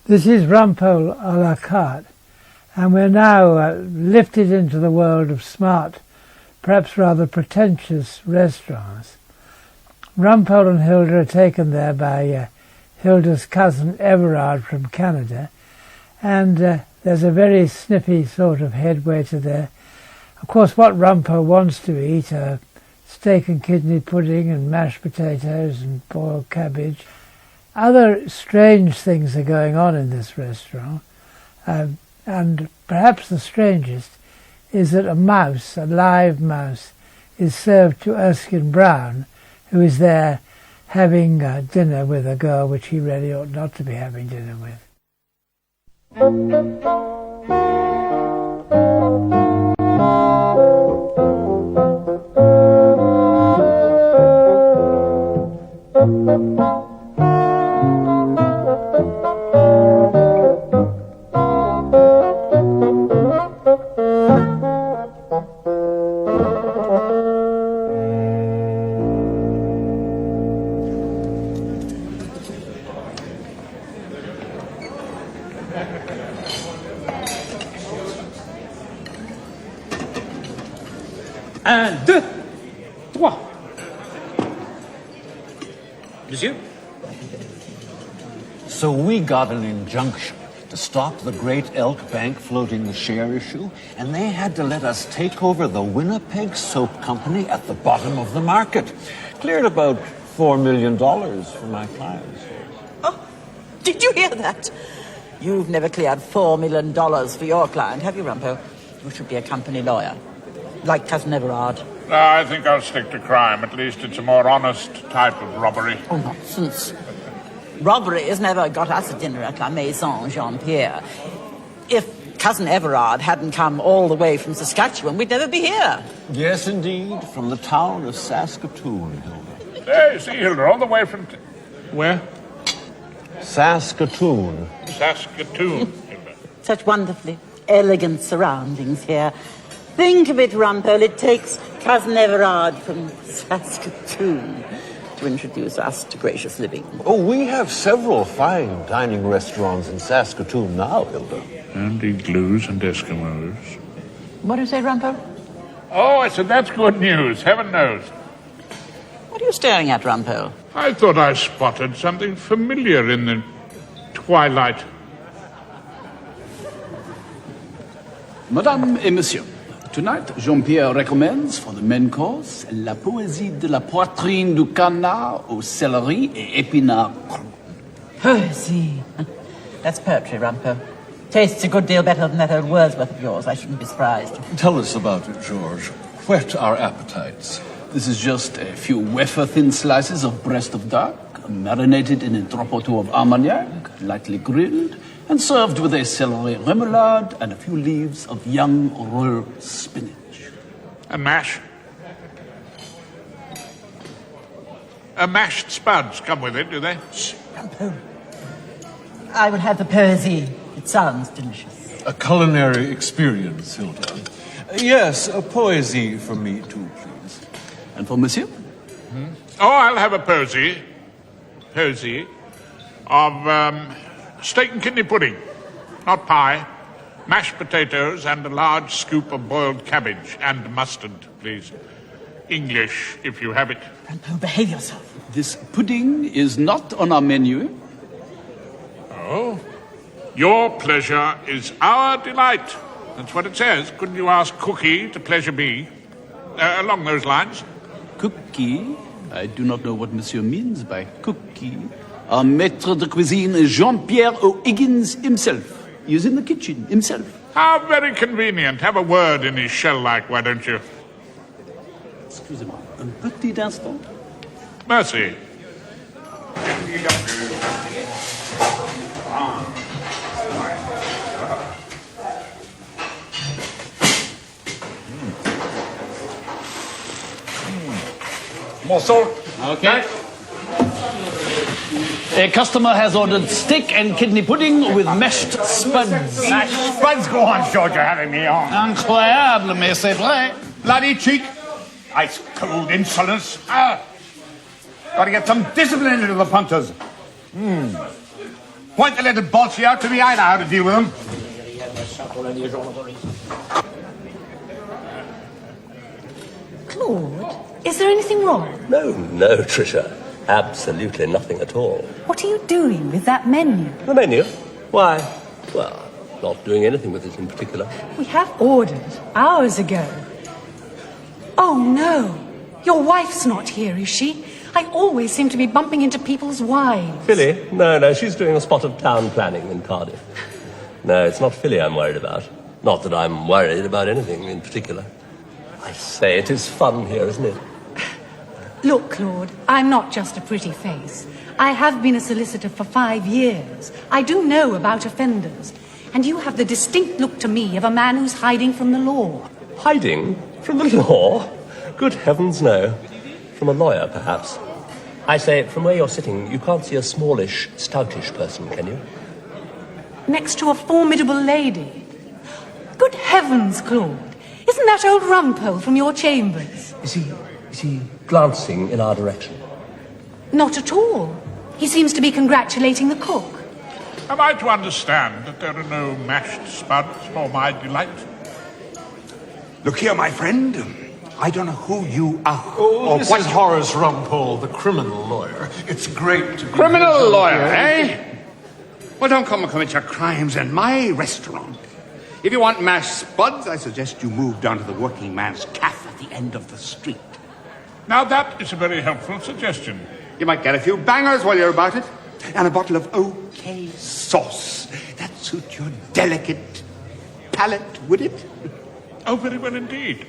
This is Rumpole à la carte, and we're now lifted into the world of smart, perhaps rather pretentious restaurants. Rumpole and Hilda are taken there by Hilda's cousin Everard from Canada, and there's a very snippy sort of head waiter there. Of course, what Rumpole wants to eat are steak and kidney pudding and mashed potatoes and boiled cabbage. Other strange things are going on in this restaurant, and perhaps the strangest is that a mouse, a live mouse, is served to Erskine Brown, who is there having dinner with a girl which he really ought not to be having dinner with. Un, deux, trois. Monsieur? So we got an injunction to stop the great Elk Bank floating the share issue, and they had to let us take over the Winnipeg Soap Company at the bottom of the market. Cleared about $4 million for my clients. Oh, did you hear that? You've never cleared $4 million for your client, have you, Rumpole? You should be a company lawyer. Like Cousin Everard. I think I'll stick to crime. At least it's a more honest type of robbery. Oh, nonsense. Robbery has never got us a dinner at La Maison Jean-Pierre. If Cousin Everard hadn't come all the way from Saskatchewan, we'd never be here. Yes, indeed, from the town of Saskatoon, Hilda. Hey, see, Hilda, all the way from... Where? Saskatoon. Saskatoon, Hilda. Such wonderfully elegant surroundings here. Think of it, Rumpole, it takes Cousin Everard from Saskatoon to introduce us to gracious living. Oh, we have several fine dining restaurants in Saskatoon now, Hilda. And igloos and Eskimos. What do you say, Rumpole? Oh, I said that's good news, heaven knows. What are you staring at, Rumpole? I thought I spotted something familiar in the twilight. Madame et Monsieur, tonight, Jean-Pierre recommends for the main course la poésie de la poitrine du canard au céleri et épinards crus. Poesy. That's poetry, Rumpole. Tastes a good deal better than that old Wordsworth of yours. I shouldn't be surprised. Tell us about it, George. Whet our appetites. This is just a few wafer-thin slices of breast of duck, marinated in a drop or two of Armagnac, lightly grilled, and served with a celery remoulade and a few leaves of young royal spinach. And mash? Mashed spuds come with it, do they? Shh, Rumpole. I would have the poesy. It sounds delicious. A culinary experience, Hilda. Yes, a poesy for me too, please. And for Monsieur? Oh, I'll have a posy of steak and kidney pudding, not pie, mashed potatoes and a large scoop of boiled cabbage and mustard, please. English, if you have it. Rumpole, behave yourself. This pudding is not on our menu. Oh, your pleasure is our delight. That's what it says. Couldn't you ask Cookie to pleasure me? Along those lines. Cookie? I do not know what Monsieur means by cookie. Our maître de cuisine is Jean-Pierre O'Higgins himself. He is in the kitchen himself. How very convenient. Have a word in his shell-like, why don't you? Excusez-moi, un petit instant. Mercy. Morceau. Okay. A customer has ordered steak and kidney pudding with mashed spuds. Mashed spuds? Go on, George, you're having me on. Incroyable, mais c'est vrai. Bloody cheek. Ice cold insolence. Gotta get some discipline into the punters. Point the little bolshy out to me. I know how to deal with them. Claude, is there anything wrong? No, Tricia. Absolutely nothing at all. What are you doing with that menu? The menu? Why? Well, not doing anything with it in particular. We have ordered hours ago. Oh, no. Your wife's not here, is she? I always seem to be bumping into people's wives. Philly? No, she's doing a spot of town planning in Cardiff. No, it's not Philly I'm worried about. Not that I'm worried about anything in particular. I say, it is fun here, isn't it? Look, Claude, I'm not just a pretty face. I have been a solicitor for 5 years. I do know about offenders. And you have the distinct look to me of a man who's hiding from the law. Hiding? From the law? Good heavens, no. From a lawyer, perhaps. I say, from where you're sitting, you can't see a smallish, stoutish person, can you? Next to a formidable lady. Good heavens, Claude. Isn't that old Rumpole from your chambers? Is he glancing in our direction? Not at all. He seems to be congratulating the cook. Am I to understand that there are no mashed spuds for my delight? Look here, my friend. I don't know who you are. Oh, this is Horace Rumpole, the criminal lawyer. It's great to be... Criminal lawyer, eh? Well, don't come and commit your crimes in my restaurant. If you want mashed spuds, I suggest you move down to the working man's cafe at the end of the street. Now that is a very helpful suggestion. You might get a few bangers while you're about it. And a bottle of OK sauce. That suit your delicate palate, would it? Oh, very well indeed.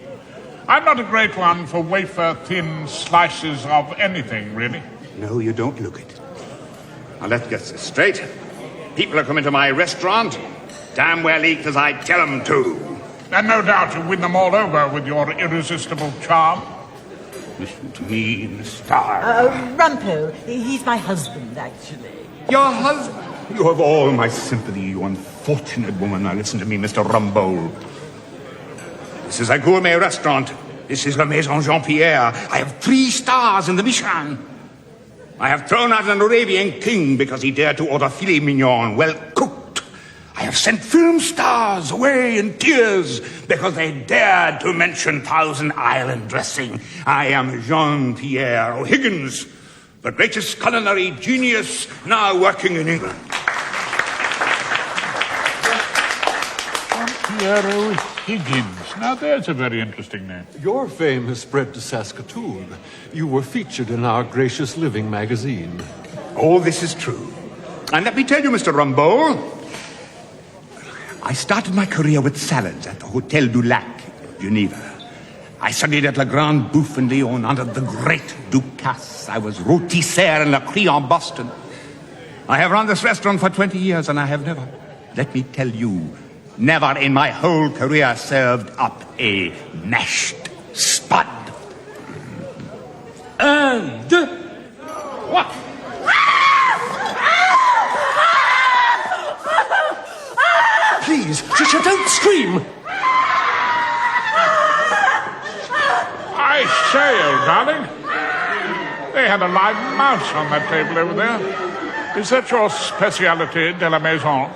I'm not a great one for wafer-thin slices of anything, really. No, you don't look it. Now, let's get this straight. People are coming to my restaurant. Damn well eat as I tell them to. And no doubt you win them all over with your irresistible charm. Listen to me, Mr. Rumpole. He's my husband, actually. Your husband? You have all my sympathy, you unfortunate woman. Now listen to me, Mr. Rumpole. This is a gourmet restaurant. This is La Maison Jean-Pierre. I have 3 stars in the Michelin. I have thrown out an Arabian king because he dared to order filet mignon, well cooked. I have sent film stars away in tears because they dared to mention Thousand Island dressing. I am Jean-Pierre O'Higgins, the greatest culinary genius now working in England. Jean-Pierre O'Higgins. Now there's a very interesting name. Your fame has spread to Saskatoon. You were featured in our Gracious Living magazine. All this is true. And let me tell you, Mr. Rumpole, I started my career with salads at the Hotel du Lac, Geneva. I studied at Le Grand Bouffe in Lyon under the great Ducasse. I was rôtisseur in La Crie en Boston. I have run this restaurant for 20 years and I have never, let me tell you, never in my whole career served up a mashed spud. And... What? Please, Tricia, don't scream! I say, old darling, they had a live mouse on that table over there. Is that your speciality, de la maison?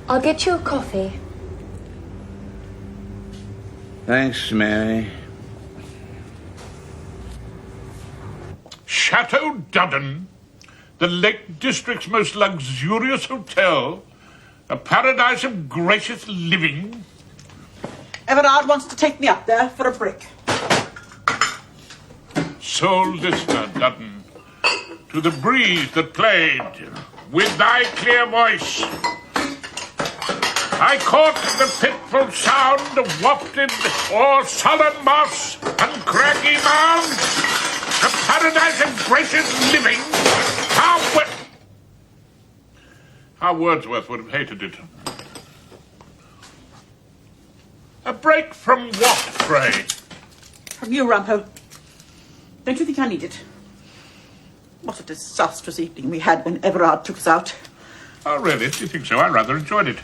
I'll get you a coffee. Thanks, Mary. Chateau Dudden, the Lake District's most luxurious hotel, a paradise of gracious living. Everard wants to take me up there for a break. Sole listener, Dudden, to the breeze that played with thy clear voice. I caught the fitful sound of wafted o'er sullen moss and craggy mounds, a paradise of gracious living. How Wordsworth would have hated it. A break from what, pray? From you, Rumpole. Don't you think I need it? What a disastrous evening we had when Everard took us out. Oh, really? Do you think so? I rather enjoyed it.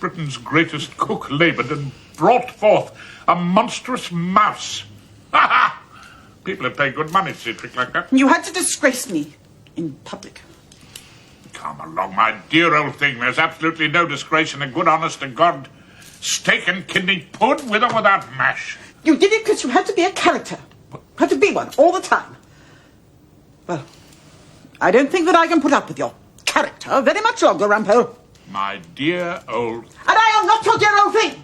Britain's greatest cook laboured and brought forth a monstrous mouse. Ha ha! People have paid good money to see a trick like that. You had to disgrace me in public. Come along, my dear old thing. There's absolutely no disgrace in a good, honest-to-God steak and kidney pud with or without mash. You did it because you had to be a character. Had to be one all the time. Well, I don't think that I can put up with your character very much longer, Rumpole. My dear old... And I am not your dear old thing!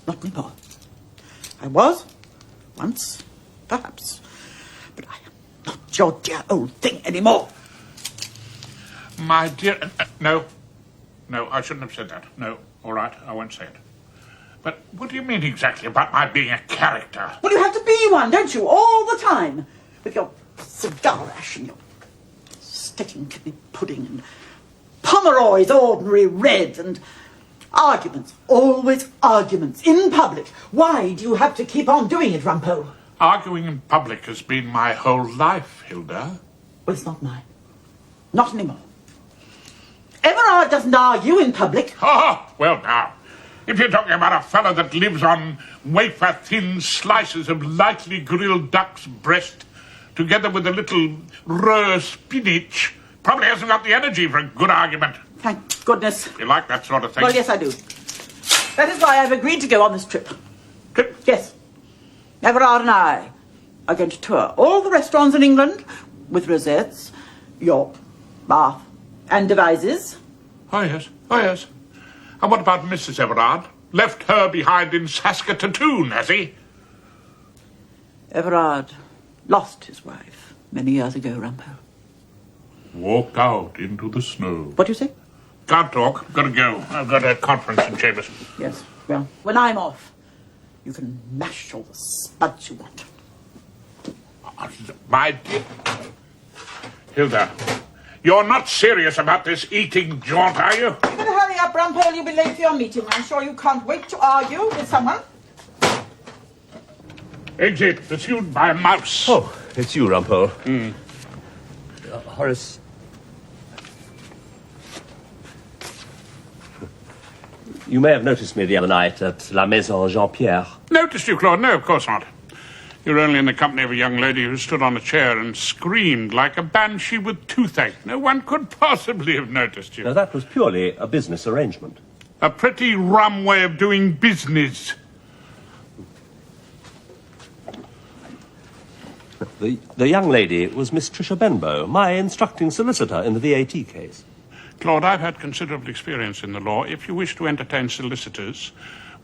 Not anymore. I was, once, perhaps. But I am not your dear old thing anymore. My dear... No, I shouldn't have said that. No, all right, I won't say it. But what do you mean exactly about my being a character? Well, you have to be one, don't you, all the time? With your cigar ash and your steak and kidney pudding and Pomeroy's ordinary red and arguments, always arguments, in public. Why do you have to keep on doing it, Rumpole? Arguing in public has been my whole life, Hilda. Well, it's not mine. Not anymore. Everard doesn't argue in public. Oh, well now, if you're talking about a fellow that lives on wafer-thin slices of lightly grilled duck's breast, together with a little raw spinach, probably hasn't got the energy for a good argument. Thank goodness. You like that sort of thing? Well, yes, I do. That is why I've agreed to go on this trip. Trip? Yes. Everard and I are going to tour all the restaurants in England with rosettes, York, Bath, and Devizes. Oh, yes. And what about Mrs. Everard? Left her behind in Saskatoon, has he? Everard lost his wife many years ago, Rumpole. Walked out into the snow. What do you say? Can't talk. Gotta go. I've got a conference in Chambers. Yes, well, when I'm off, you can mash all the spuds you want. My dear... Hilda, you're not serious about this eating jaunt, are you? You better hurry up, Rumpole. You'll be late for your meeting. I'm sure you can't wait to argue with someone. Exit pursued by a mouse. Oh, it's you, Rumpole. Horace... You may have noticed me the other night at La Maison Jean-Pierre. Noticed you, Claude? No, of course not. You're only in the company of a young lady who stood on a chair and screamed like a banshee with toothache. No one could possibly have noticed you. Now, that was purely a business arrangement. A pretty rum way of doing business. The young lady was Miss Tricia Benbow, my instructing solicitor in the VAT case. Claude, I've had considerable experience in the law. If you wish to entertain solicitors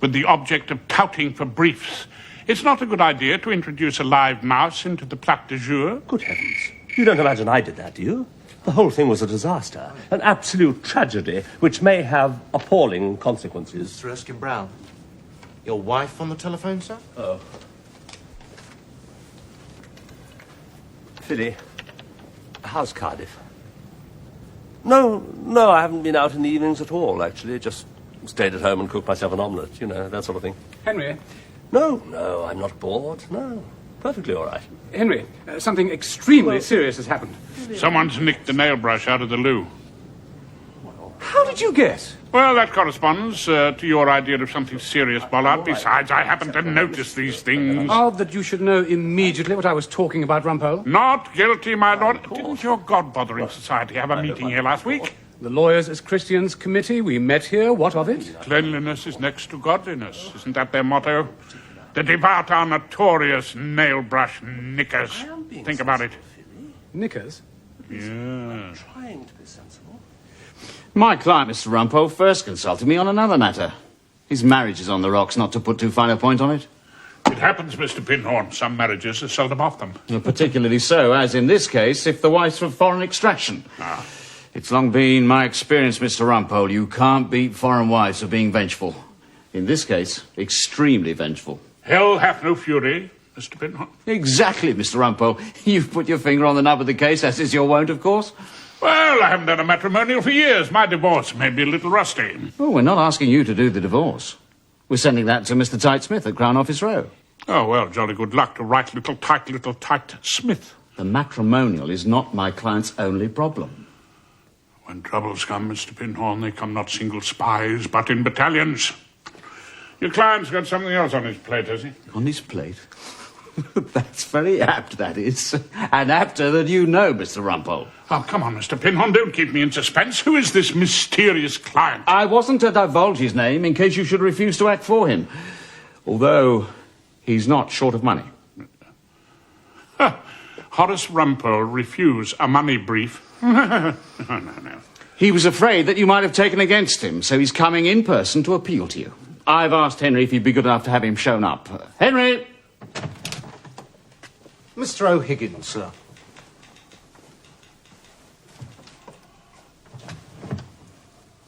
with the object of touting for briefs, it's not a good idea to introduce a live mouse into the plat de jour. Good heavens. You don't imagine I did that, do you? The whole thing was a disaster, an absolute tragedy, which may have appalling consequences. Mr. Erskine-Brown, your wife on the telephone, sir? Oh. Philly, how's Cardiff? No, I haven't been out in the evenings at all, actually. Just stayed at home and cooked myself an omelette, you know, that sort of thing. Henry? No, I'm not bored. No, perfectly all right. Henry, something extremely serious has happened. Someone's nicked the nail brush out of the loo. How did you guess? Well, that corresponds to your idea of something serious, Bollard. Besides, I happen to notice these things. Odd that you should know immediately what I was talking about, Rumpole. Not guilty, my lord. Didn't your God-bothering society have a meeting here last week? The Lawyers as Christians Committee, we met here. What of it? Cleanliness is next to godliness. Isn't that their motto? The devout are notorious nail-brush nickers. Think about it. Knickers? Yeah. Trying to be sensible. My client, Mr. Rumpole, first consulted me on another matter. His marriage is on the rocks, not to put too fine a point on it. It happens, Mr. Pinhorn. Some marriages are seldom off them. Particularly so, as in this case, if the wife's of foreign extraction. It's long been my experience, Mr. Rumpole, you can't beat foreign wives for being vengeful. In this case, extremely vengeful. Hell hath no fury, Mr. Pinhorn. Exactly, Mr. Rumpole. You've put your finger on the nub of the case, as is your wont, of course. Well, I haven't done a matrimonial for years. My divorce may be a little rusty. Well, we're not asking you to do the divorce. We're sending that to Mr. Tight Smith at Crown Office Row. Oh, well, jolly good luck to right little tight Smith. The matrimonial is not my client's only problem. When troubles come, Mr. Pinhorn, they come not single spies, but in battalions. Your client's got something else on his plate, has he? On his plate? That's very apt, that is. And apter than you know, Mr. Rumpole. Oh, come on, Mr. Pinhorn, don't keep me in suspense. Who is this mysterious client? I wasn't to divulge his name in case you should refuse to act for him. Although he's not short of money. Horace Rumpole refuse a money brief? No. He was afraid that you might have taken against him, so he's coming in person to appeal to you. I've asked Henry if he'd be good enough to have him shown up. Henry! Mr. O'Higgins, sir.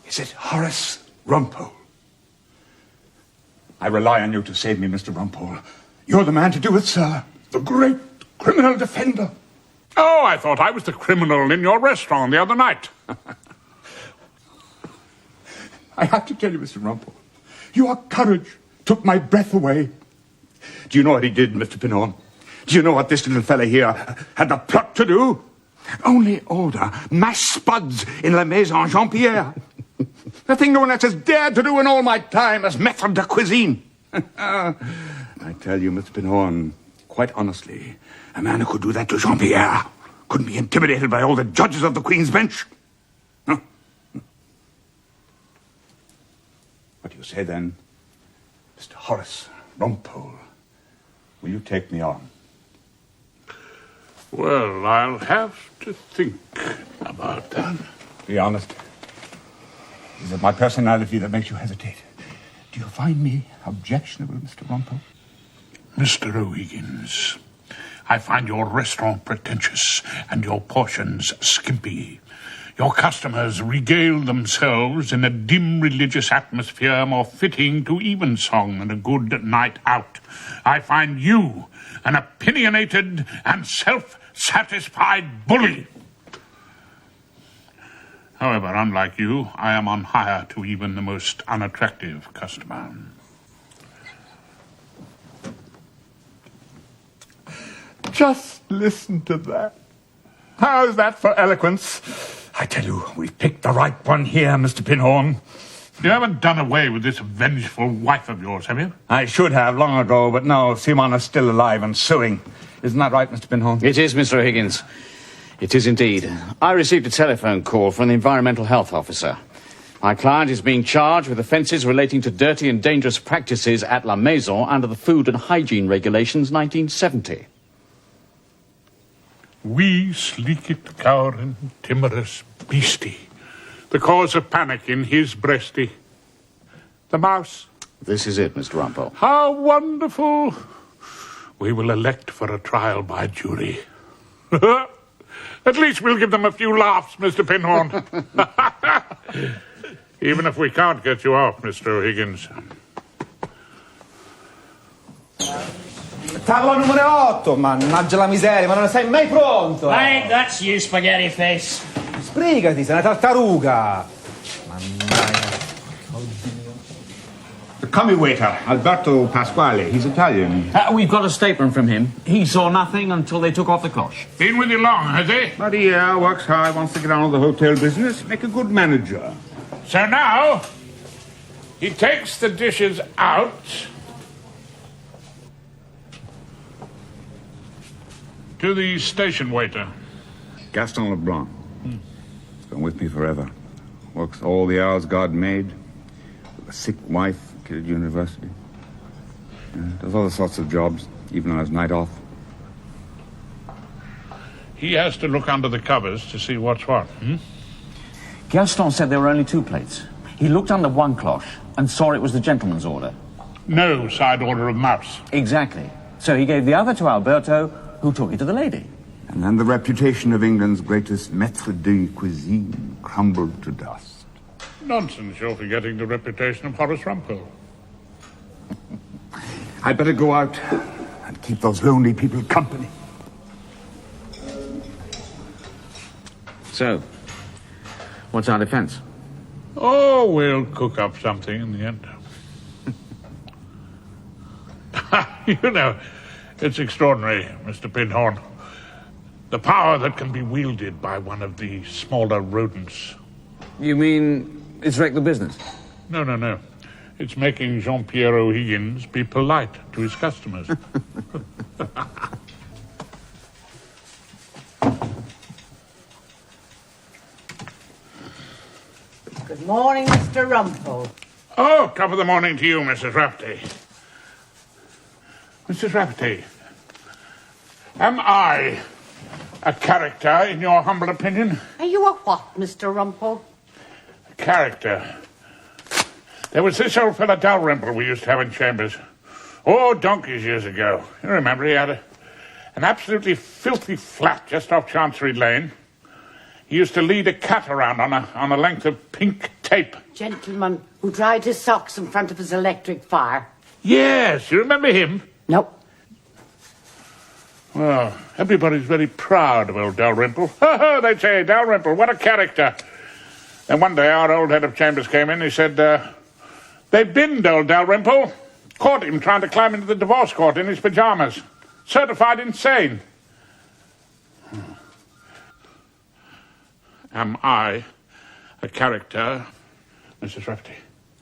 Is it Horace Rumpole? I rely on you to save me, Mr. Rumpole. You're the man to do it, sir. The great criminal defender. Oh, I thought I was the criminal in your restaurant the other night. I have to tell you, Mr. Rumpole, your courage took my breath away. Do you know what he did, Mr. Pinhorn? Do you know what this little fella here had the pluck to do? Only order mashed spuds in La Maison Jean-Pierre. The thing no one else has dared to do in all my time as maître de cuisine. I tell you, Mr. Pinhorn, quite honestly, a man who could do that to Jean-Pierre couldn't be intimidated by all the judges of the Queen's Bench. Huh? What do you say, then, Mr. Horace Rumpole? Will you take me on? Well, I'll have to think about that. Be honest. Is it my personality that makes you hesitate? Do you find me objectionable, Mr. Rumpole? Mr. O'Higgins, I find your restaurant pretentious and your portions skimpy. Your customers regale themselves in a dim religious atmosphere more fitting to evensong than a good night out. I find you an opinionated and self-satisfied bully. However, unlike you, I am on hire to even the most unattractive customer. Just listen to that. How's that for eloquence? I tell you, we've picked the right one here, Mr. Pinhorn. You haven't done away with this vengeful wife of yours, have you? I should have long ago, but no, Simona's still alive and suing. Isn't that right, Mr. Pinhorn? It is, Mr. O'Higgins. It is indeed. I received a telephone call from the environmental health officer. My client is being charged with offences relating to dirty and dangerous practices at La Maison under the Food and Hygiene Regulations 1970. We sleekit, cowering, timorous beastie, the cause of panic in his breasty. The mouse. This is it, Mr. Rumpole. How wonderful. We will elect for a trial by jury. At least we'll give them a few laughs, Mr. Pinhorn. Even if we can't get you off, Mr. O'Higgins. Tavola numero 8, mannaggia la miseria, ma non sei mai pronto! Hey, that's you, spaghetti face. Sbrigati, sei una tartaruga! Mannaggia. The commis waiter, Alberto Pasquale. He's Italian. We've got a statement from him. He saw nothing until they took off the cloche. Been with you long, has he? But he works hard, wants to get on with the hotel business, make a good manager. So now, he takes the dishes out. To the station waiter. Gaston Leblanc. He's been with me forever. Works all the hours God made. A sick wife, kid at university. Does all sorts of jobs, even on his night off. He has to look under the covers to see what's what. Gaston said there were only 2 plates. He looked under one cloche and saw it was the gentleman's order. No side order of mouse. Exactly. So he gave the other to Alberto, who took it to the lady. And then the reputation of England's greatest maître de cuisine crumbled to dust. Nonsense, you're forgetting the reputation of Horace Rumpole. I'd better go out and keep those lonely people company. So, What's our defence? Oh, we'll cook up something in the end. You know, it's extraordinary, Mr. Pinhorn. The power that can be wielded by one of the smaller rodents. You mean it's wrecked the business? No. It's making Jean-Pierre O'Higgins be polite to his customers. Good morning, Mr. Rumpole. Oh, top of the morning to you, Mrs. Rafferty. Mrs. Rafferty, am I a character, in your humble opinion? Are you a what, Mr. Rumpole? A character. There was this old fellow Dalrymple we used to have in chambers. Oh, donkeys years ago. You remember, he had an absolutely filthy flat just off Chancery Lane. He used to lead a cat around on a length of pink tape. Gentleman who dried his socks in front of his electric fire. Yes, you remember him? No. Well, everybody's very proud of old Dalrymple. Oh, they'd say, Dalrymple, what a character. Then one day our old head of chambers came in. He said, they binned old Dalrymple. Caught him trying to climb into the divorce court in his pyjamas. Certified insane. Am I a character, Mrs. Rafferty?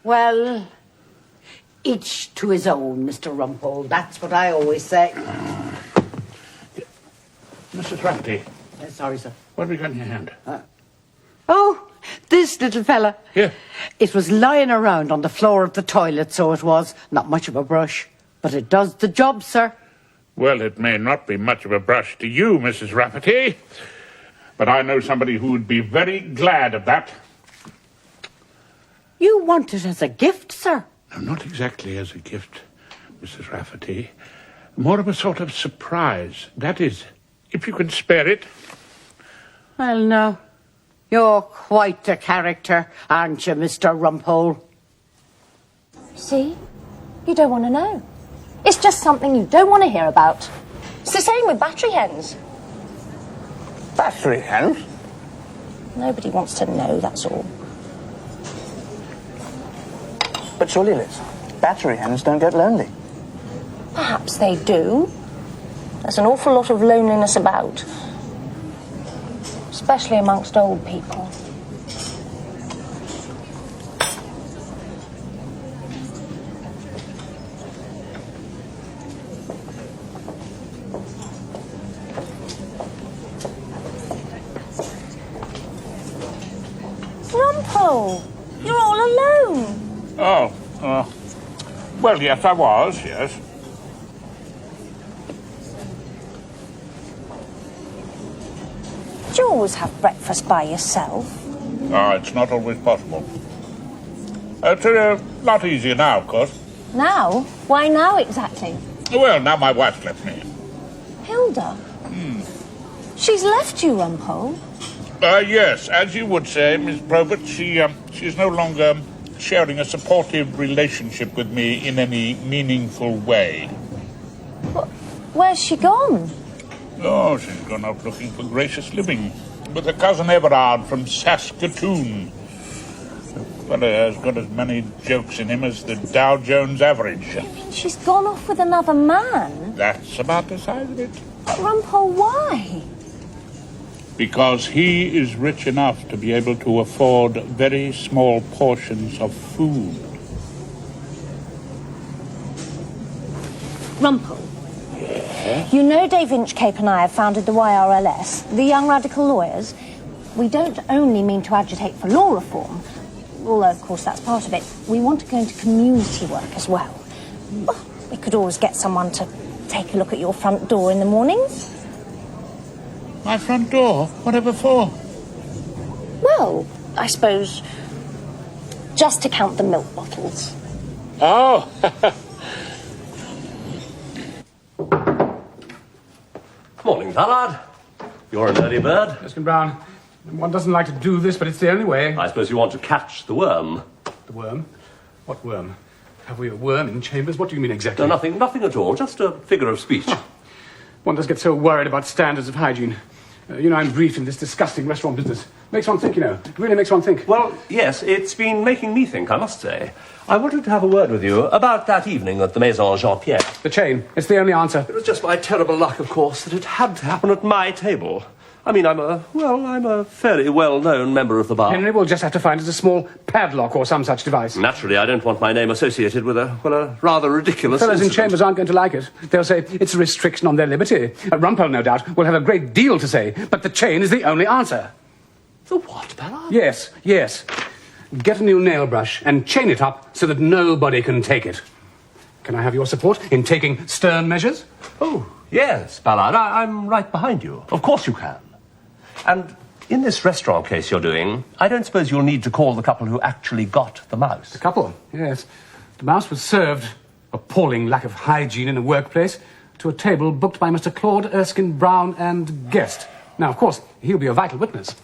Well, each to his own, Mr. Rumpole. That's what I always say. Mrs. Rafferty. Sorry, sir. What have you got in your hand? Oh, this little fella. Yeah. It was lying around on the floor of the toilet, so it was. Not much of a brush. But it does the job, sir. Well, it may not be much of a brush to you, Mrs. Rafferty, but I know somebody who would be very glad of that. You want it as a gift, sir? No, not exactly as a gift, Mrs. Rafferty. More of a sort of surprise. That is, if you can spare it. Well, no. You're quite a character, aren't you, Mr. Rumpole? See? You don't want to know. It's just something you don't want to hear about. It's the same with battery hens. Battery hens? Nobody wants to know, that's all. But surely, Liz, battery hens don't get lonely. Perhaps they do. There's an awful lot of loneliness about. Especially amongst old people. Rumpole, you're all alone. Oh, well, yes, I was, yes. Do you always have breakfast by yourself? It's not always possible. It's a lot easier now, of course. Now? Why now exactly? Well, now my wife's left me. Hilda? She's left you, Rumpole? Yes, as you would say, Miss Probert, she's no longer sharing a supportive relationship with me in any meaningful way. Where's she gone? Oh, she's gone out looking for gracious living with her cousin Everard from Saskatoon. The fellow has got as many jokes in him as the Dow Jones average. You mean she's gone off with another man? That's about the size of it. But Rumpole, why? Because he is rich enough to be able to afford very small portions of food. Rumpole. You know Dave Inchcape and I have founded the YRLS, the Young Radical Lawyers. We don't only mean to agitate for law reform, although of course that's part of it. We want to go into community work as well. We could always get someone to take a look at your front door in the mornings. My front door? Whatever for? Well, I suppose just to count the milk bottles. Oh! Morning, Ballard. You're an early bird. Mr. Brown, one doesn't like to do this, but it's the only way. I suppose you want to catch the worm. The worm? What worm? Have we a worm in chambers? What do you mean exactly? No, nothing at all. Just a figure of speech. One does get so worried about standards of hygiene. I'm briefed in this disgusting restaurant business. Makes one think, It really makes one think. Well, yes, it's been making me think, I must say. I wanted to have a word with you about that evening at the Maison Jean-Pierre. The chain. It's the only answer. It was just my terrible luck, of course, that it had to happen at my table. I mean, I'm a fairly well-known member of the bar. Henry will just have to find us a small padlock or some such device. Naturally, I don't want my name associated with a rather ridiculous Fellows incident. in chambers aren't going to like it. They'll say it's a restriction on their liberty. Rumpole, no doubt, will have a great deal to say, but the chain is the only answer. The what, Ballard? Yes. Get a new nail brush and chain it up so that nobody can take it. Can I have your support in taking stern measures? Oh, yes, Ballard, I'm right behind you. Of course you can. And in this restaurant case you're doing, I don't suppose you'll need to call the couple who actually got the mouse. The couple? Yes. The mouse was served, appalling lack of hygiene in a workplace, to a table booked by Mr. Claude Erskine Brown and guest. Now, of course, he'll be a vital witness.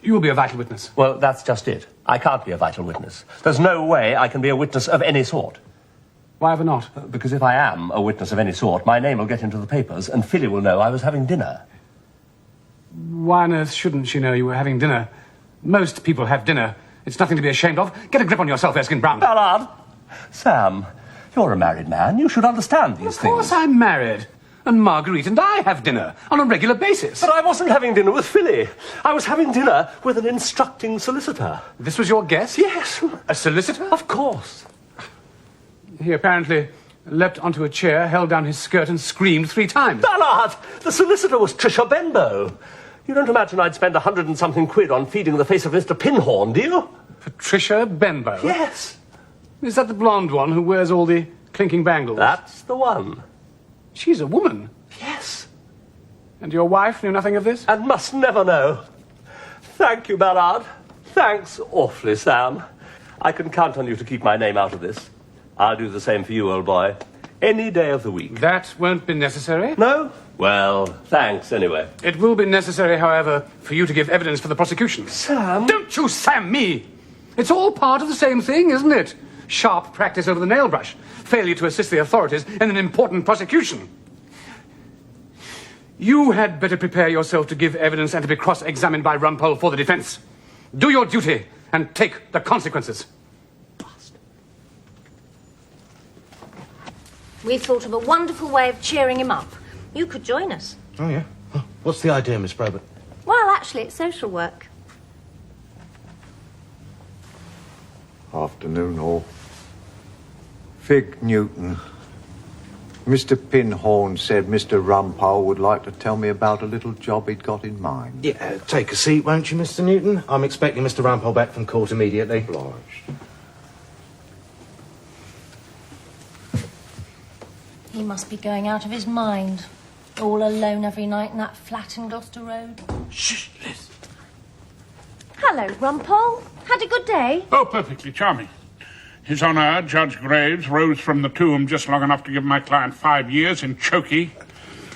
You'll be a vital witness. Well, that's just it. I can't be a vital witness. There's no way I can be a witness of any sort. Why ever not? Because if I am a witness of any sort, my name will get into the papers and Philly will know I was having dinner. Why on earth shouldn't she know you were having dinner? Most people have dinner. It's nothing to be ashamed of. Get a grip on yourself, Erskine Brown. Ballard! Sam, you're a married man. You should understand these things. Of course I'm married. And Marguerite and I have dinner on a regular basis. But I wasn't having dinner with Philly. I was having dinner with an instructing solicitor. This was your guess? Yes. A solicitor? Of course. He apparently leapt onto a chair, held down his skirt and screamed 3 times. Ballard! The solicitor was Trisha Benbow. You don't imagine I'd spend 100 and something quid on feeding the face of Mr. Pinhorn, do you? Patricia Benbow? Yes. Is that the blonde one who wears all the clinking bangles? That's the one. She's a woman. Yes. And your wife knew nothing of this? And must never know. Thank you, Ballard. Thanks awfully, Sam. I can count on you to keep my name out of this. I'll do the same for you, old boy. Any day of the week. That won't be necessary. No? Well, thanks anyway. It will be necessary, however, for you to give evidence for the prosecution. Sam? Don't you Sam me! It's all part of the same thing, isn't it? Sharp practice over the nail brush. Failure to assist the authorities in an important prosecution. You had better prepare yourself to give evidence and to be cross-examined by Rumpole for the defense. Do your duty and take the consequences. We thought of a wonderful way of cheering him up. You could join us. Oh, yeah? What's the idea, Miss Probert? Well, actually, it's social work. Afternoon, all. Fig Newton. Mr. Pinhorn said Mr. Rumpole would like to tell me about a little job he'd got in mind. Yeah, take a seat, won't you, Mr. Newton? I'm expecting Mr. Rumpole back from court immediately. Obliged. He must be going out of his mind. All alone every night in that flat in Gloucester Road. Shh, Liz. Hello, Rumpole. Had a good day? Oh, perfectly charming. His Honour, Judge Graves, rose from the tomb just long enough to give my client 5 years in chokey.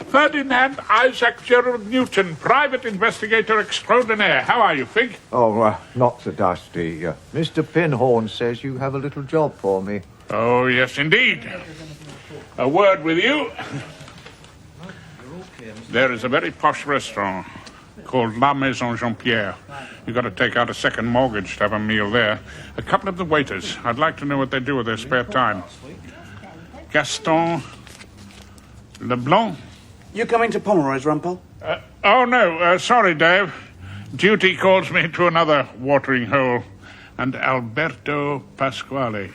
Ferdinand Isaac Gerald Newton, private investigator extraordinaire. How are you, Fig? Oh, not so dusty. Mr. Pinhorn says you have a little job for me. Oh, yes, indeed. A word with you. There is a very posh restaurant called La Maison Jean-Pierre. You've got to take out a second mortgage to have a meal there. A couple of the waiters, I'd like to know what they do with their spare time. Gaston Leblanc. You coming to Pomeroy's, Rumpole? Oh, no, sorry, Dave. Duty calls me to another watering hole. And Alberto Pasquale.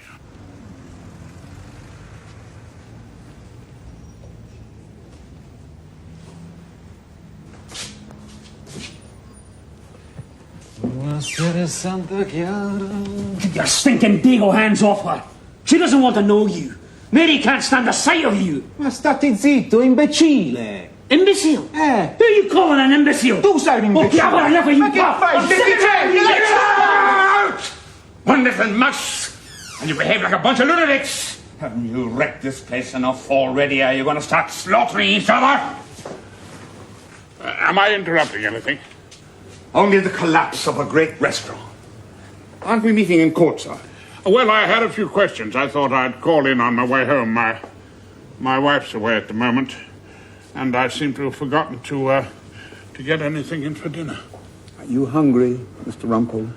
Keep your stinking dago hands off her. She doesn't want to know you. Mary can't stand the sight of you. Ma state zitto, imbecille! Imbecile? Who are you calling an imbecile? Tu sei un imbecille! Oh, chiamala enough of you! Ma che fai? Get out! One little mouse, and you behave like a bunch of lunatics. Haven't you wrecked this place enough already? Are you going to start slaughtering each other? Am I interrupting anything? Only the collapse of a great restaurant. Aren't we meeting in court, sir? Well, I had a few questions. I thought I'd call in on my way home. My wife's away at the moment. And I seem to have forgotten to get anything in for dinner. Are you hungry, Mr. Rumpole?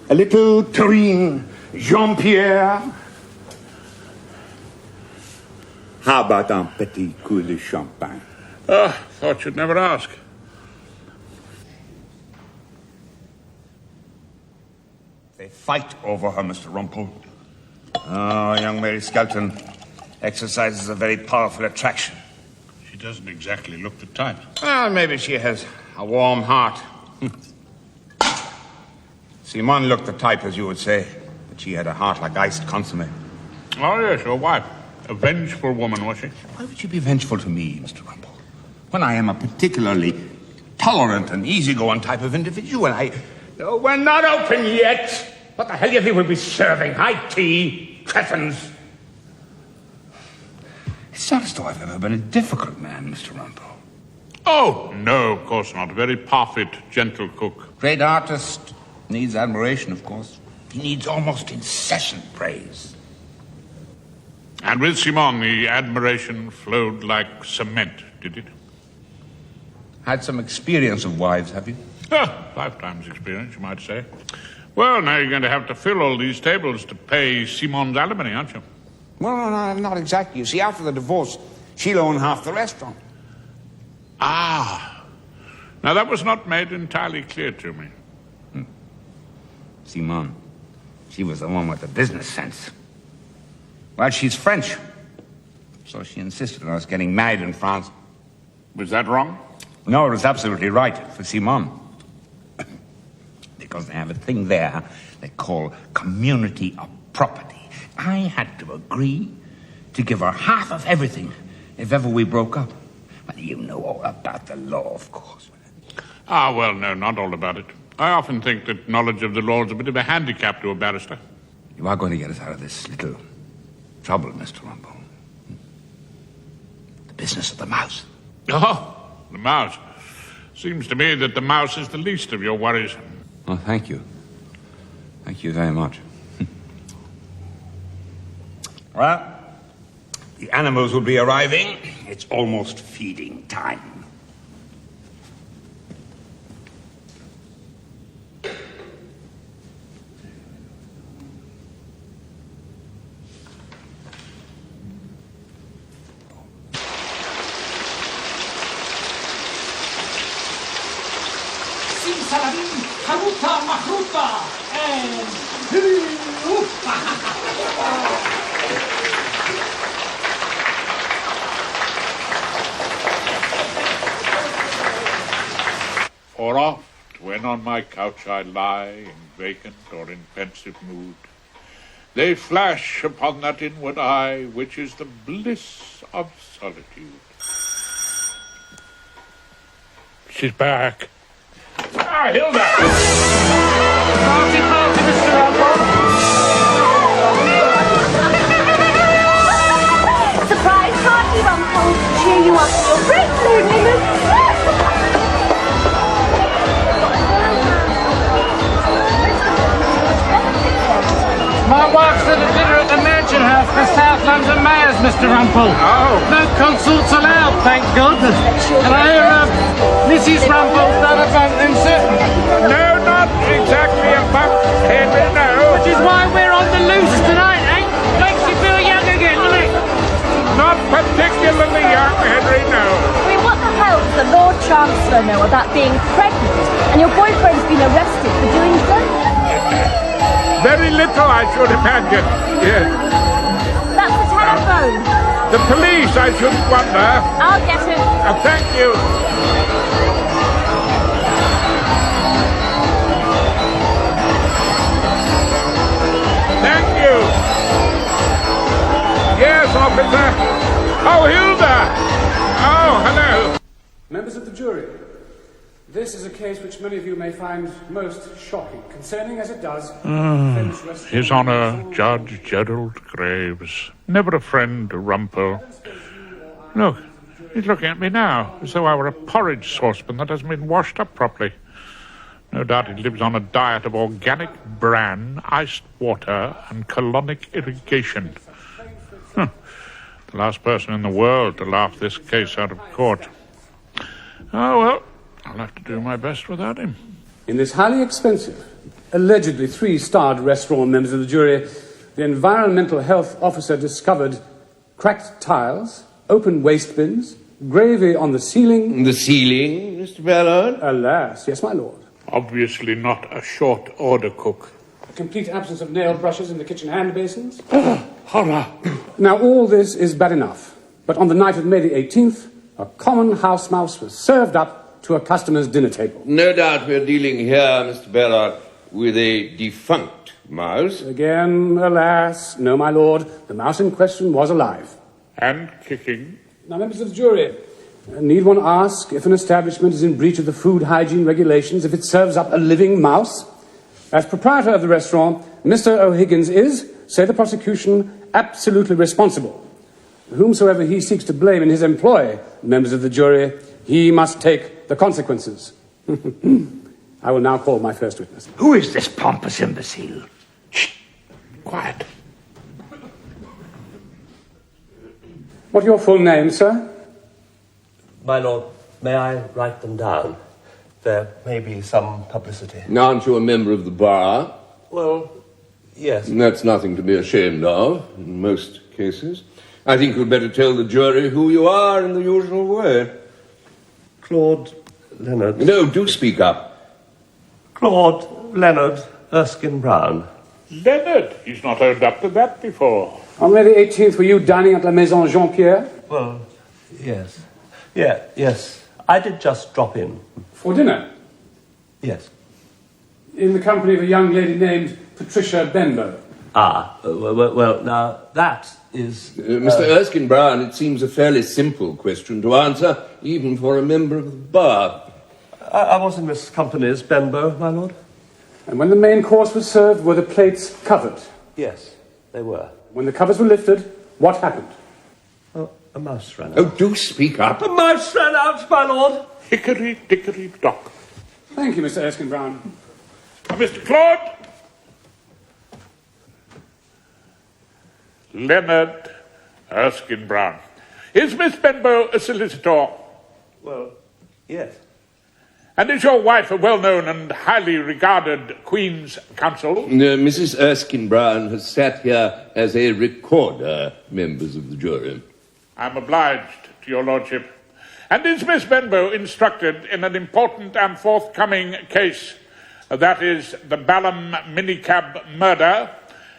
A little terrine, Jean-Pierre? How about un petit coup de champagne? Thought you'd never ask. They fight over her, Mr. Rumpole. Oh, young Mary Skelton exercises a very powerful attraction. She doesn't exactly look the type. Well, maybe she has a warm heart. Simone looked the type, as you would say, but she had a heart like iced consomme. Oh, yes, your wife. A vengeful woman, was she? Why would you be vengeful to me, Mr. Rumpole? When I am a particularly tolerant and easygoing type of individual, Oh, we're not open yet. What the hell do you think we'll be serving? High tea, cretins. It's not as though I've ever been a difficult man, Mr. Rumpole. Oh, no, of course not. A very perfect, gentle cook. Great artist. Needs admiration, of course. He needs almost incessant praise. And with Simone, the admiration flowed like cement, did it? Had some experience of wives, have you? Lifetime's experience, you might say. Well, now you're going to have to fill all these tables to pay Simone's alimony, aren't you? Well, no, not exactly. You see, after the divorce, she'll own half the restaurant. Ah. Now, that was not made entirely clear to me. Simone, she was the one with the business sense. Well, she's French, so she insisted on us getting married in France. Was that wrong? No, it was absolutely right for Simone. Because they have a thing there they call community of property. I had to agree to give her half of everything if ever we broke up. Well, you know all about the law, of course. Ah, well, no, not all about it. I often think that knowledge of the law is a bit of a handicap to a barrister. You are going to get us out of this little trouble, Mr. Rumpole. The business of the mouse. Oh, the mouse. Seems to me that the mouse is the least of your worries. Oh, thank you. Thank you very much. Well, the animals will be arriving. It's almost feeding time. For oft, when on my couch I lie, in vacant or in pensive mood, they flash upon that inward eye, which is the bliss of solitude. She's back. Ah, Hilda! Party, Mr. Rumpole. Surprise party, Rumpole. Cheer you up in your great loneliness. My wife's at a dinner at the Mansion House for South London mayors, Mr. Rumpole. Oh. No consorts allowed, thank God. And I hear Mrs. Rumpole's done a bump himself. No, not exactly a bump, Henry, no. Which is why we're on the loose tonight, eh? Makes you feel young again, doesn't it? Not particularly young, Henry, no. I mean, what the hell does the Lord Chancellor know about being pregnant and your boyfriend's been arrested for doing so? Very little, I should imagine. Yes. That's the telephone. The police, I shouldn't wonder. I'll get it. Thank you. Thank you. Yes, officer. Oh, Hilda. Oh, hello. Members of the jury, this is a case which many of you may find most shocking, concerning as it does His Honour, Judge Gerald Graves. Never a friend to Rumpole. Look, he's looking at me now, as though I were a porridge saucepan that hasn't been washed up properly. No doubt he lives on a diet of organic bran, iced water, and colonic irrigation. The last person in the world to laugh this case out of court. Oh, well, I'll have to do my best without him. In this highly expensive, allegedly 3-starred restaurant, members of the jury, the environmental health officer discovered cracked tiles, open waste bins, gravy on the ceiling. The ceiling, Mr. Ballard? Alas, yes, my lord. Obviously not a short order cook. A complete absence of nail brushes in the kitchen hand basins. Horror! Now, all this is bad enough. But on the night of May the 18th, a common house mouse was served up to a customer's dinner table. No doubt we're dealing here, Mr. Ballard, with a defunct mouse. Again, alas, no, my lord. The mouse in question was alive. And kicking. Now, members of the jury, need one ask if an establishment is in breach of the food hygiene regulations if it serves up a living mouse? As proprietor of the restaurant, Mr. O'Higgins is, say the prosecution, absolutely responsible. Whomsoever he seeks to blame in his employ, members of the jury, he must take the consequences. I will now call my first witness. Who is this pompous imbecile? Shh! Quiet. What's your full name, sir? My lord, may I write them down? There may be some publicity. Aren't you a member of the bar? Well, yes. That's nothing to be ashamed of, in most cases. I think you'd better tell the jury who you are in the usual way. Claude Leonard. No, do speak up. Claude Leonard Erskine Brown. Leonard? He's not owned up to that before. On May the 18th, were you dining at La Maison Jean-Pierre? Well, yes. Yes. I did just drop in. For dinner? Yes. In the company of a young lady named Patricia Benbow. Well, now, that is... Mr. Erskine Brown, it seems a fairly simple question to answer, even for a member of the bar. I was in Miss Company's Benbow, my lord. And when the main course was served, were the plates covered? Yes, they were. When the covers were lifted, what happened? Oh, a mouse ran out. Oh, do speak up. A mouse ran out, my lord. Hickory dickory dock. Thank you, Mr. Erskine Brown. Mr. Claude. Leonard Erskine Brown. Is Miss Benbow a solicitor? Well, yes. And is your wife a well-known and highly regarded Queen's Counsel? Mrs. Erskine Brown has sat here as a recorder, members of the jury. I'm obliged to your lordship. And is Miss Benbow instructed in an important and forthcoming case, that is the Balham minicab murder,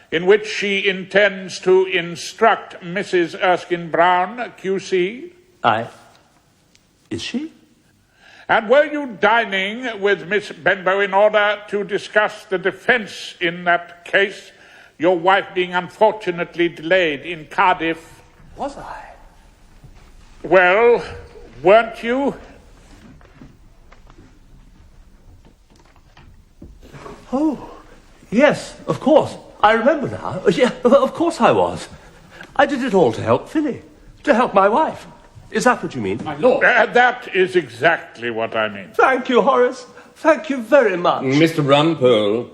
in which she intends to instruct Mrs. Erskine Brown, QC? Is she? And were you dining with Miss Benbow in order to discuss the defence in that case, your wife being unfortunately delayed in Cardiff? Was I? Well, weren't you? Oh, yes, of course. I remember now. Yeah, of course I was. I did it all to help Philly, to help my wife. Is that what you mean? My lord. That is exactly what I mean. Thank you, Horace. Thank you very much. Mr. Rumpole,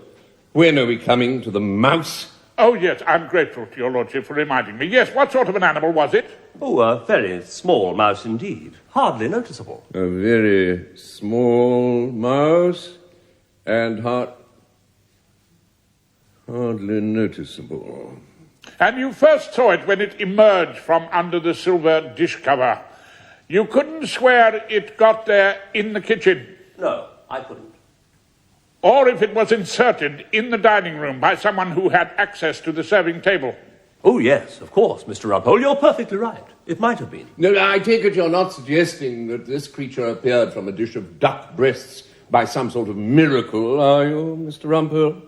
when are we coming to the mouse? Oh, yes, I'm grateful to your lordship for reminding me. Yes, what sort of an animal was it? Oh, a very small mouse indeed. Hardly noticeable. A very small mouse and hardly noticeable. And you first saw it when it emerged from under the silver dish cover. You couldn't swear it got there in the kitchen. No, I couldn't. Or if it was inserted in the dining room by someone who had access to the serving table. Oh, yes, of course, Mr. Rumpole. You're perfectly right. It might have been. No, I take it you're not suggesting that this creature appeared from a dish of duck breasts by some sort of miracle, are you, Mr. Rumpole?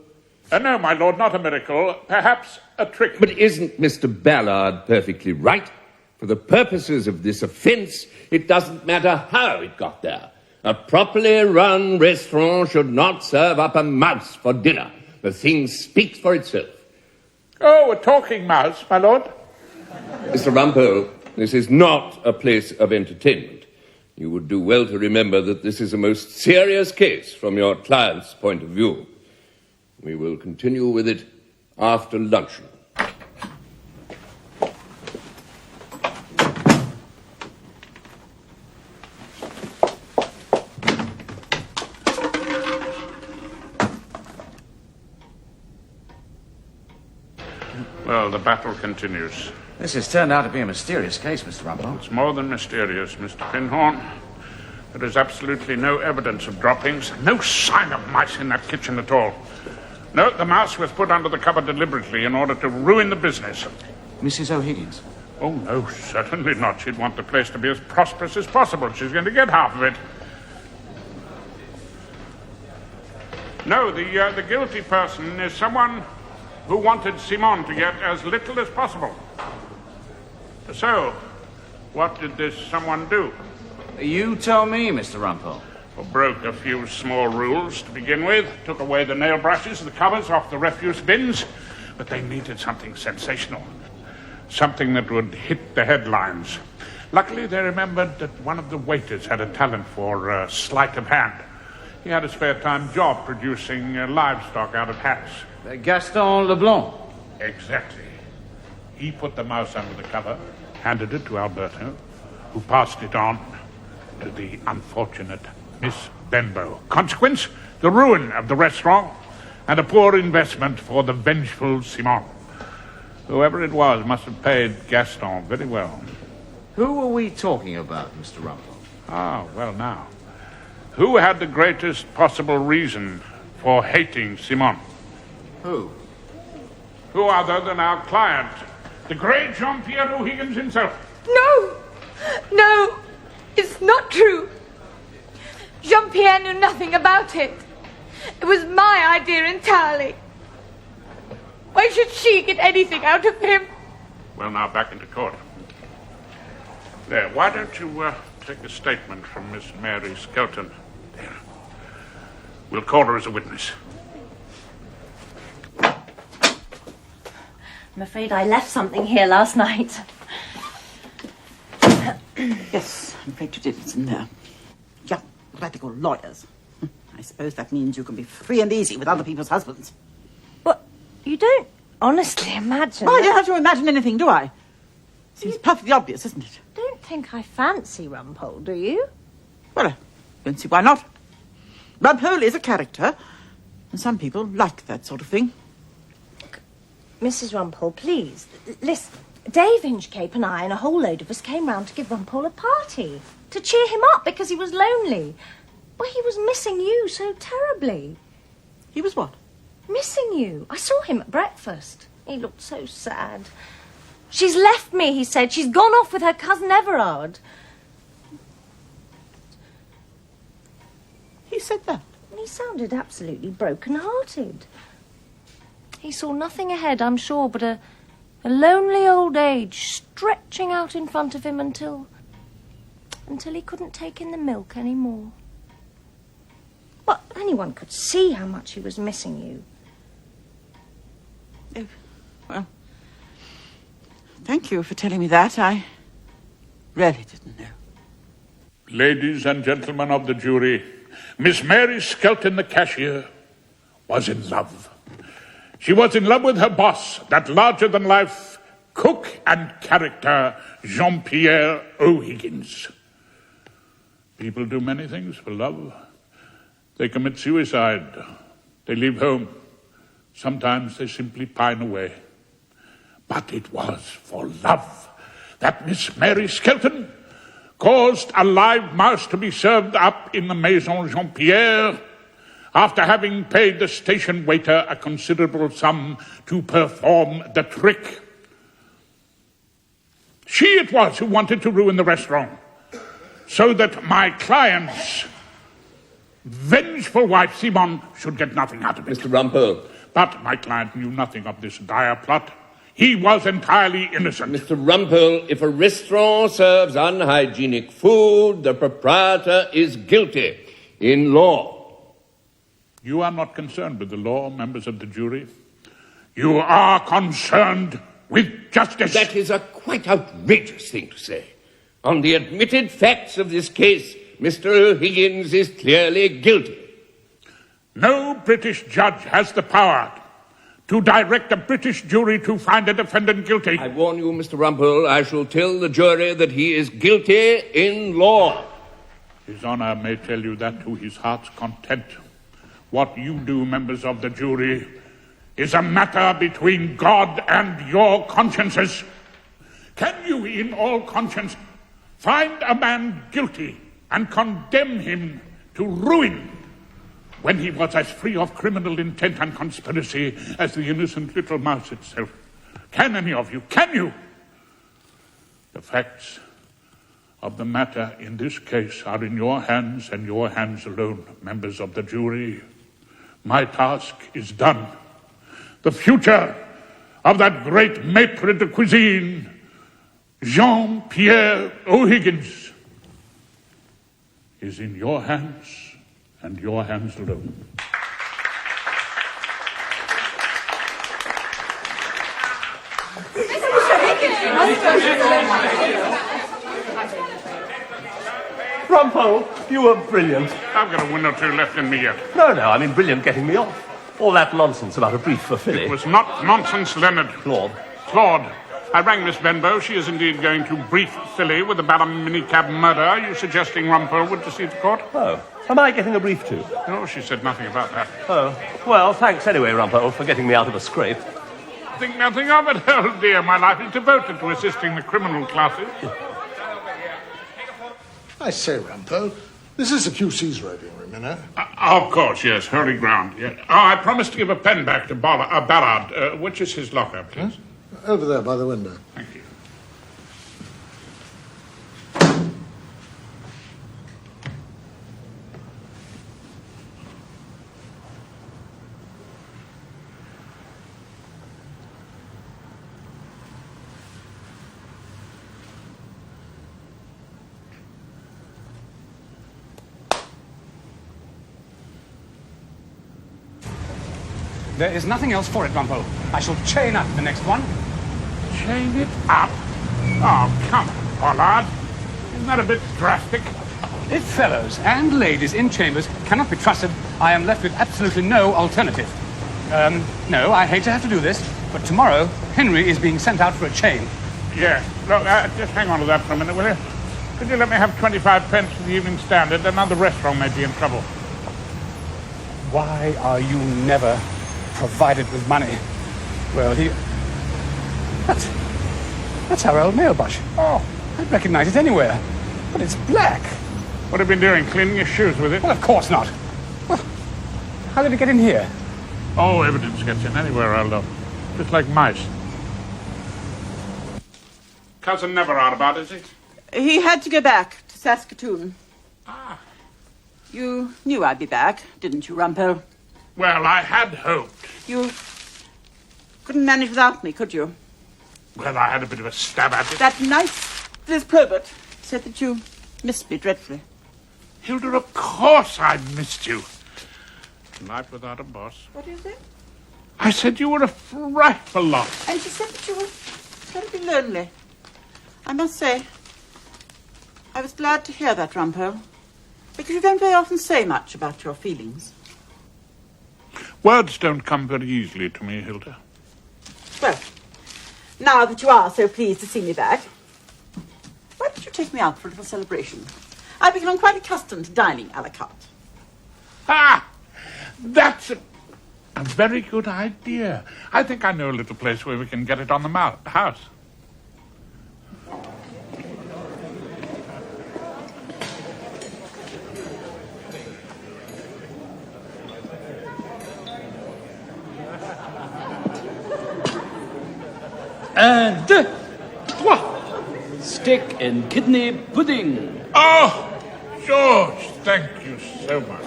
No, my lord, not a miracle. Perhaps a trick. But isn't Mr. Ballard perfectly right? For the purposes of this offence, it doesn't matter how it got there. A properly run restaurant should not serve up a mouse for dinner. The thing speaks for itself. Oh, a talking mouse, my lord. Mr. Rumpole, this is not a place of entertainment. You would do well to remember that this is a most serious case from your client's point of view. We will continue with it after luncheon. Well, the battle continues. This has turned out to be a mysterious case, Mr. Rumpole. It's more than mysterious, Mr. Pinhorn. There is absolutely no evidence of droppings, no sign of mice in that kitchen at all. No, the mouse was put under the cover deliberately in order to ruin the business. Mrs. O'Higgins? Oh, no, certainly not. She'd want the place to be as prosperous as possible. She's going to get half of it. No, the guilty person is someone who wanted Simon to get as little as possible. So, what did this someone do? You tell me, Mr. Rumpole. Well, broke a few small rules to begin with, took away the nail brushes and the covers off the refuse bins, but they needed something sensational, something that would hit the headlines. Luckily, they remembered that one of the waiters had a talent for sleight of hand. He had a spare-time job producing livestock out of hats. Gaston Leblanc. Exactly. He put the mouse under the cover, handed it to Alberto, who passed it on to the unfortunate Miss Benbow. Consequence, the ruin of the restaurant and a poor investment for the vengeful Simon. Whoever it was must have paid Gaston very well. Who are we talking about, Mr. Rumpole? Ah, well now. Who had the greatest possible reason for hating Simon? Who? Who other than our client, the great Jean-Pierre O'Higgins himself? No, it's not true. Jean-Pierre knew nothing about it. It was my idea entirely. Why should she get anything out of him? Well, now, back into court. There, why don't you take a statement from Miss Mary Skelton? There. We'll call her as a witness. I'm afraid I left something here last night. Yes, I'm afraid you did. It's in there. Young radical lawyers. I suppose that means you can be free and easy with other people's husbands. What? You don't honestly imagine... Well, I don't have to imagine anything, do I? Seems perfectly obvious, isn't it? Don't think I fancy Rumpole, do you? Well, I don't see why not. Rumpole is a character, and some people like that sort of thing. Mrs. Rumpole, please, listen. Dave Inchcape and I and a whole load of us came round to give Rumpole a party, to cheer him up because he was lonely. Well, he was missing you so terribly. He was what? Missing you. I saw him at breakfast. He looked so sad. She's left me, he said. She's gone off with her cousin Everard. He said that? He sounded absolutely broken-hearted. He saw nothing ahead, I'm sure, but a lonely old age stretching out in front of him until he couldn't take in the milk any more. Well, anyone could see how much he was missing you. Oh, well, thank you for telling me that. I really didn't know. Ladies and gentlemen of the jury, Miss Mary Skelton, the cashier, was in love. She was in love with her boss, that larger-than-life cook and character, Jean-Pierre O'Higgins. People do many things for love. They commit suicide. They leave home. Sometimes they simply pine away. But it was for love that Miss Mary Skelton caused a live mouse to be served up in the Maison Jean-Pierre after having paid the station waiter a considerable sum to perform the trick. She it was who wanted to ruin the restaurant so that my client's vengeful wife, Simon, should get nothing out of it. Mr. Rumpole. But my client knew nothing of this dire plot. He was entirely innocent. Mr. Rumpole, if a restaurant serves unhygienic food, the proprietor is guilty in law. You are not concerned with the law, members of the jury. You are concerned with justice. That is a quite outrageous thing to say. On the admitted facts of this case, Mr. O'Higgins is clearly guilty. No British judge has the power to direct a British jury to find a defendant guilty. I warn you, Mr. Rumpole, I shall tell the jury that he is guilty in law. His Honour may tell you that to his heart's content. What you do, members of the jury, is a matter between God and your consciences. Can you, in all conscience, find a man guilty and condemn him to ruin when he was as free of criminal intent and conspiracy as the innocent little mouse itself? Can any of you? Can you? The facts of the matter in this case are in your hands and your hands alone, members of the jury. My task is done. The future of that great maître de cuisine, Jean-Pierre O'Higgins, is in your hands and your hands alone. Rumpole, you were brilliant. I've got a win or two left in me yet. No, I mean brilliant getting me off. All that nonsense about a brief for Philly. It was not nonsense, Leonard. Claude. I rang Miss Benbow. She is indeed going to brief Philly with about a minicab murder. Are you suggesting Rumpole would deceive the court? Oh. Am I getting a brief too? No, she said nothing about that. Oh. Well, thanks anyway, Rumpole, for getting me out of a scrape. Think nothing of it. Oh, dear, my life is devoted to assisting the criminal classes. I say, Rumpole, this is the QC's roving room, you know? Of course, yes. Holy ground. Yeah. Oh, I promised to give a pen back to Ballard. Which is his locker, please? Over there, by the window. Thank you. There is nothing else for it, Rumpole. I shall chain up the next one. Chain it up? Oh, come on, Ballard. Isn't that a bit drastic? If fellows and ladies in chambers cannot be trusted, I am left with absolutely no alternative. No, I hate to have to do this, but tomorrow Henry is being sent out for a chain. Yes. Look, just hang on to that for a minute, will you? Could you let me have 25 pence for the Evening Standard? Another restaurant may be in trouble. Why are you never provided with money? Well, That's our old mailbox. Oh, I'd recognize it anywhere. But it's black. What have you been doing? Cleaning your shoes with it? Well, of course not. Well, how did it get in here? Oh, evidence gets in anywhere, Aldo. Just like mice. Cousin never out about, is he? He had to go back to Saskatoon. Ah. You knew I'd be back, didn't you, Rumpole? Well, I had hoped. You couldn't manage without me, could you? Well, I had a bit of a stab at it. That nice Liz Probert said that you missed me dreadfully. Hilda, of course I missed you. Life without a boss. What do you say? I said you were a frightful lot. And she said that you were terribly lonely. I must say, I was glad to hear that, Rumpole, because you don't very often say much about your feelings. Words don't come very easily to me, Hilda. Well, now that you are so pleased to see me back, why don't you take me out for a little celebration? I've become quite accustomed to dining a la carte. Ah! That's a very good idea. I think I know a little place where we can get it on the house. Un, deux, trois. Steak and kidney pudding. Oh, George, thank you so much.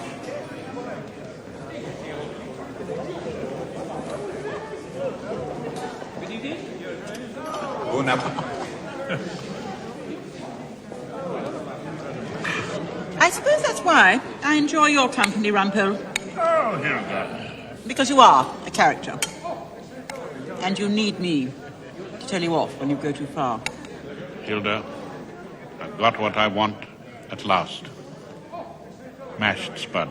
Bon appetit. I suppose that's why I enjoy your company, Rumpole. Oh, Hilda. Because you are a character. And you need me to tell you off when you go too far. Hilda, I've got what I want at last. Mashed spud.